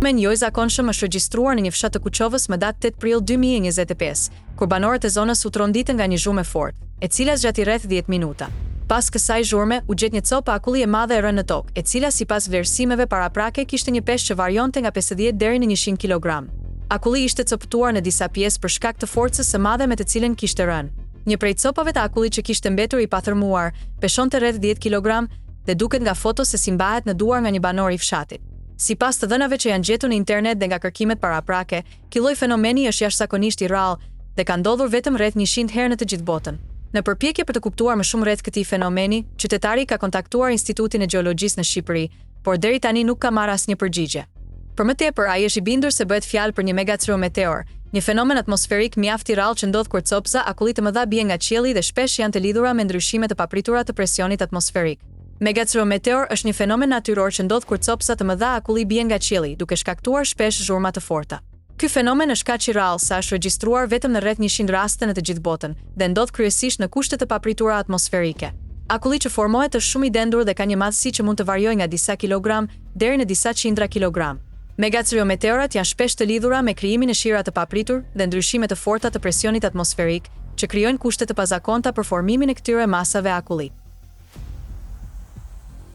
Jo i zakonshëm është regjistruar në një fshat të Kuçovës më datë 8 prill 2025, kur banorët e zonës u tronditën nga një zhurmë fort, e cila zgjati rreth 10 minuta. Pas kësaj zhurme, u gjet një copë akulli e madhe e rënë në tokë, e cila sipas vlerësimeve paraprake kishte një peshë që varionte nga 50 deri në 100 kg. Akulli ishte copëtuar në disa pjesë për shkak të forcës së madhe me të cilën kishte rënë. Një prej copave të akullit që kishte mbetur i pathërmuar, peshonte rreth 10 kg dhe duket nga foto se si mbahet në duar nga një banor i fshatit. Sipas të dhënave që janë gjetur në internet dhe nga kërkimet paraprake, ky lloj fenomeni është jashtëzakonisht i rrallë dhe ka ndodhur vetëm rreth 100 herë në të gjithë botën. Në përpjekje për të kuptuar më shumë rreth këtij fenomeni, qytetari ka kontaktuar Institutin e Gjeologjisë në Shqipëri, por deri tani nuk ka marrë asnjë përgjigje. Për më tepër, ai është i bindur se bëhet fjalë për një megacirometeor, një fenomen atmosferik mjaft i rrallë që ndodh kur copëza akulli të mëdha bien nga qielli dhe shpesh janë të lidhura me ndryshime të papritura të presionit atmosferik. Megacirometeor është një fenomen natyror që ndodh kur copëza të mëdha akulli bien nga qielli, duke shkaktuar shpesh zhurma të forta. Ky fenomen është kaq i rrallë sa është regjistruar vetëm në rreth 100 raste në të gjithë botën dhe ndodh kryesisht në kushte të papritura atmosferike. Akulli që formohet është shumë i dendur dhe ka një madhësi që mund të variojë nga disa kilogram deri në disa qindra kilogram. Megacirometeorat janë shpesh të lidhura me krijimin e shira të papritur dhe ndryshime të forta të presionit atmosferik që krijojnë kushte të pazakonta për formimin e këtyre masave akulli.